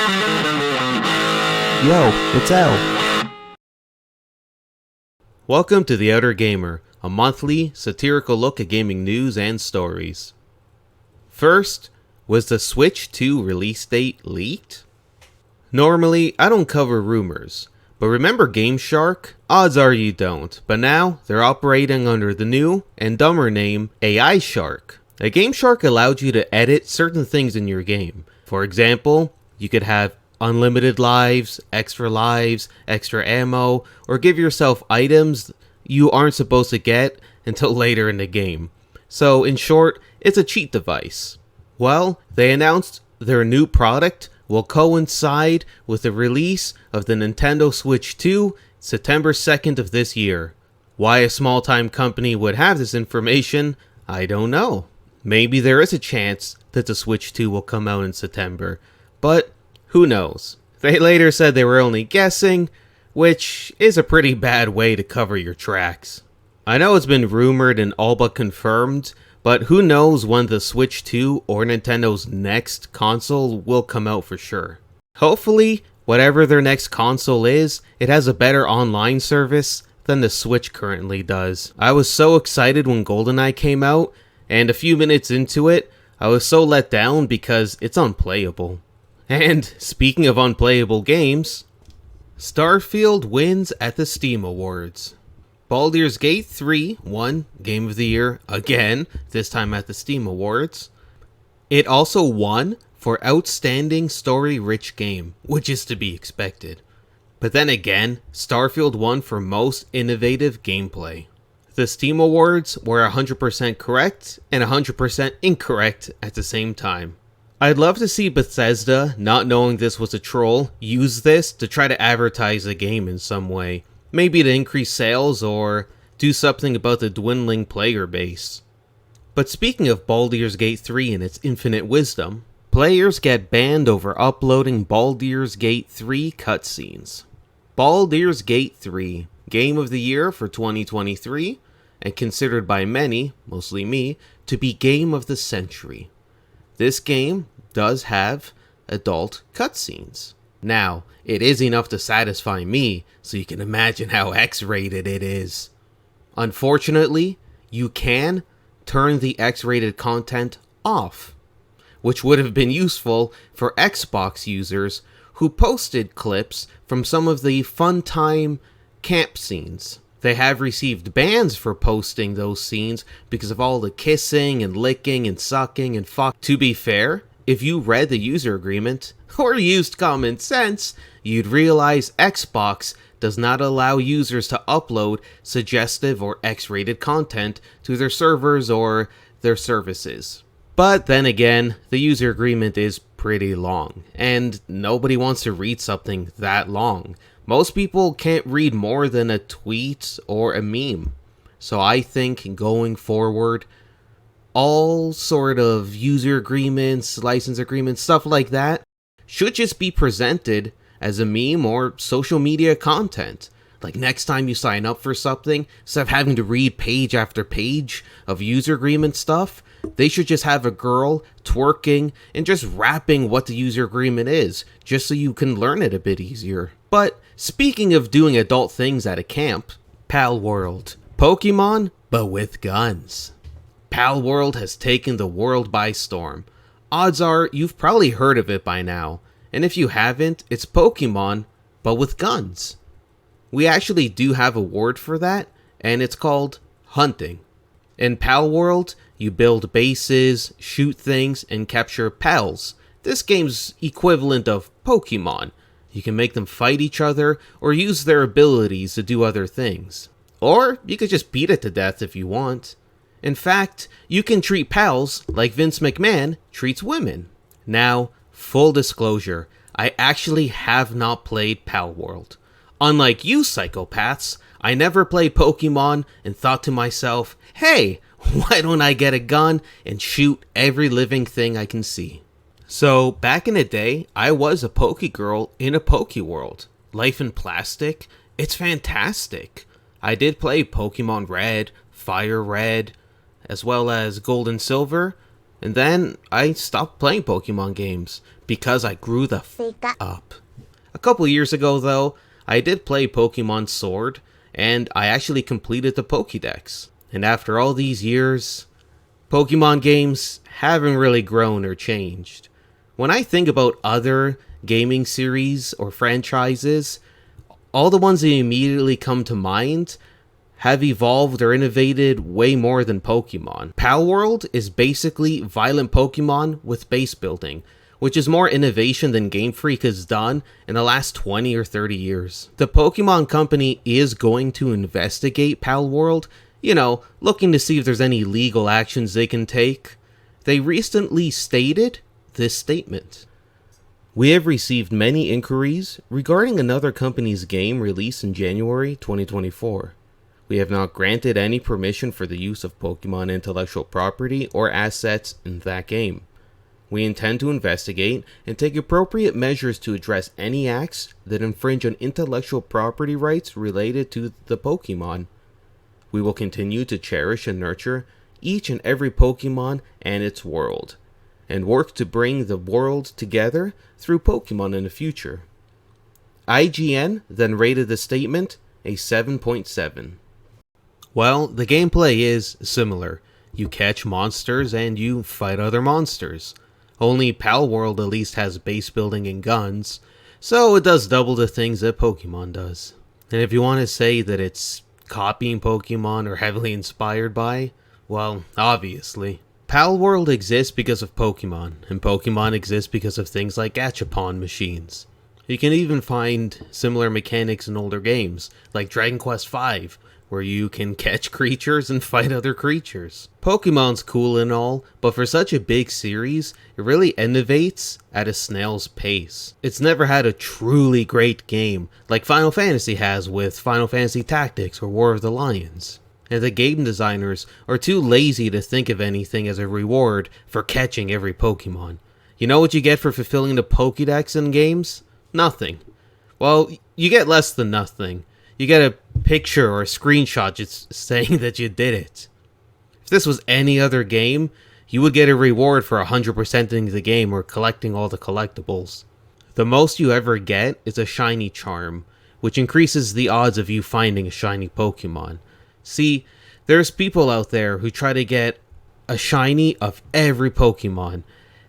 Yo, it's Al. Welcome to The Outer Gamer, a monthly, satirical look at gaming news and stories. First, was the Switch 2 release date leaked? Normally, I don't cover rumors, but remember Game Shark? Odds are you don't, but now they're operating under the new and dumber name AI Shark. A Game Shark allowed you to edit certain things in your game. For example, you could have unlimited lives, extra ammo, or give yourself items you aren't supposed to get until later in the game. So in short, it's a cheat device. Well, they announced their new product will coincide with the release of the Nintendo Switch 2 September 2nd of this year. Why a small-time company would have this information, I don't know. Maybe there is a chance that the Switch 2 will come out in September, but who knows? They later said they were only guessing, which is a pretty bad way to cover your tracks. I know it's been rumored and all but confirmed, but who knows when the Switch 2 or Nintendo's next console will come out for sure. Hopefully, whatever their next console is, it has a better online service than the Switch currently does. I was so excited when GoldenEye came out, and a few minutes into it, I was so let down because it's unplayable. And speaking of unplayable games, Starfield wins at the Steam Awards. Baldur's Gate 3 won Game of the Year again, this time at the Steam Awards. It also won for Outstanding Story-Rich Game, which is to be expected. But then again, Starfield won for Most Innovative Gameplay. The Steam Awards were 100% correct and 100% incorrect at the same time. I'd love to see Bethesda, not knowing this was a troll, use this to try to advertise the game in some way. Maybe to increase sales or do something about the dwindling player base. But speaking of Baldur's Gate 3 and its infinite wisdom, players get banned over uploading Baldur's Gate 3 cutscenes. Baldur's Gate 3, Game of the Year for 2023, and considered by many, mostly me, to be Game of the Century. This game does have adult cutscenes. Now, it is enough to satisfy me, so you can imagine how X-rated it is. Unfortunately, you can turn the X-rated content off, which would have been useful for Xbox users who posted clips from some of the fun time camp scenes. They have received bans for posting those scenes because of all the kissing and licking and sucking and fuck. To be fair, if you read the user agreement, or used common sense, you'd realize Xbox does not allow users to upload suggestive or X-rated content to their servers or their services. But then again, the user agreement is pretty long, and nobody wants to read something that long. Most people can't read more than a tweet or a meme. So I think going forward, all sort of user agreements, license agreements, stuff like that should just be presented as a meme or social media content. Like next time you sign up for something, instead of having to read page after page of user agreement stuff, they should just have a girl twerking and just rapping what the user agreement is, just so you can learn it a bit easier. But speaking of doing adult things at a camp, Palworld. Pokemon, but with guns. Palworld has taken the world by storm. Odds are you've probably heard of it by now, and if you haven't, it's Pokemon, but with guns. We actually do have a word for that, and it's called hunting. In Palworld, you build bases, shoot things, and capture pals. This game's equivalent of Pokemon. You can make them fight each other, or use their abilities to do other things. Or you could just beat it to death if you want. In fact, you can treat pals like Vince McMahon treats women. Now, full disclosure, I actually have not played Palworld. Unlike you psychopaths, I never played Pokemon and thought to myself, hey, why don't I get a gun and shoot every living thing I can see? So, back in the day, I was a Pokegirl in a Pokeworld. Life in Plastic, it's fantastic. I did play Pokemon Red, Fire Red, as well as Gold and Silver, and then I stopped playing Pokemon games because I grew the up. A couple years ago though, I did play Pokemon Sword, and I actually completed the Pokédex. And after all these years, Pokemon games haven't really grown or changed. When I think about other gaming series or franchises, all the ones that immediately come to mind have evolved or innovated way more than Pokemon. Palworld is basically violent Pokemon with base building, which is more innovation than Game Freak has done in the last 20 or 30 years. The Pokemon Company is going to investigate Palworld, looking to see if there's any legal actions they can take. They recently stated this statement. We have received many inquiries regarding another company's game released in January 2024. We have not granted any permission for the use of Pokemon intellectual property or assets in that game. We intend to investigate and take appropriate measures to address any acts that infringe on intellectual property rights related to the Pokemon. We will continue to cherish and nurture each and every Pokemon and its world, and work to bring the world together through Pokemon in the future. IGN then rated the statement a 7.7. Well, the gameplay is similar. You catch monsters and you fight other monsters. Only Palworld at least has base building and guns, so it does double the things that Pokemon does. And if you want to say that it's copying Pokemon or heavily inspired by, well, obviously. Palworld exists because of Pokemon, and Pokemon exists because of things like Gachapon machines. You can even find similar mechanics in older games, like Dragon Quest V, where you can catch creatures and fight other creatures. Pokemon's cool and all, but for such a big series, it really innovates at a snail's pace. It's never had a truly great game, like Final Fantasy has with Final Fantasy Tactics or War of the Lions. And the game designers are too lazy to think of anything as a reward for catching every Pokemon. You know what you get for fulfilling the Pokédex in games? Nothing. Well, you get less than nothing. You get a picture or a screenshot just saying that you did it. If this was any other game, you would get a reward for 100%ing the game or collecting all the collectibles. The most you ever get is a shiny charm, which increases the odds of you finding a shiny Pokemon. See, there's people out there who try to get a shiny of every Pokemon,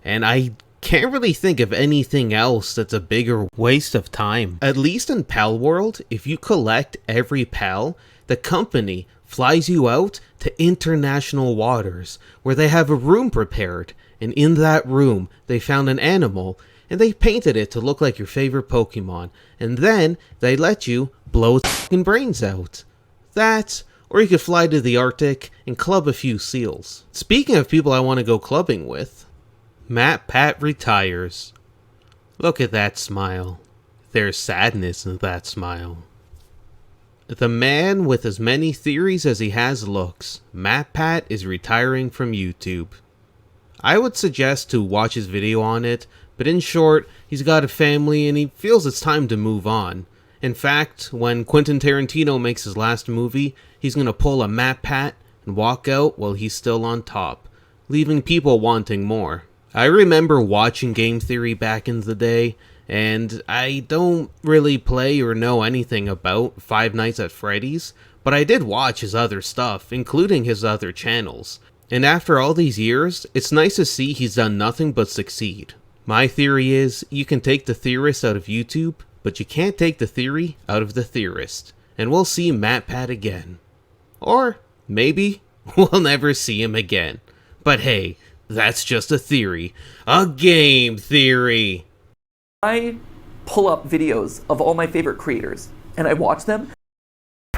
and I can't really think of anything else that's a bigger waste of time. At least in Palworld, if you collect every Pal, the company flies you out to international waters, where they have a room prepared, and in that room, they found an animal, and they painted it to look like your favorite Pokemon, and then they let you blow its fucking brains out. That, or you could fly to the Arctic and club a few seals. Speaking of people I want to go clubbing with, MatPat retires. Look at that smile. There's sadness in that smile. The man with as many theories as he has looks, MatPat is retiring from YouTube. I would suggest to watch his video on it, but in short, he's got a family and he feels it's time to move on. In fact, when Quentin Tarantino makes his last movie, he's gonna pull a MatPat and walk out while he's still on top, leaving people wanting more. I remember watching Game Theory back in the day, and I don't really play or know anything about Five Nights at Freddy's, but I did watch his other stuff, including his other channels. And after all these years, it's nice to see he's done nothing but succeed. My theory is, you can take the theorist out of YouTube, but you can't take the theory out of the theorist. And we'll see MatPat again. Or maybe we'll never see him again. But hey, that's just a theory. A game theory! I pull up videos of all my favorite creators, and I watch them.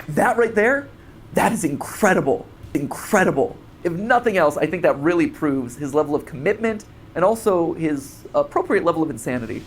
That right there, that is incredible. Incredible. If nothing else, I think that really proves his level of commitment and also his appropriate level of insanity.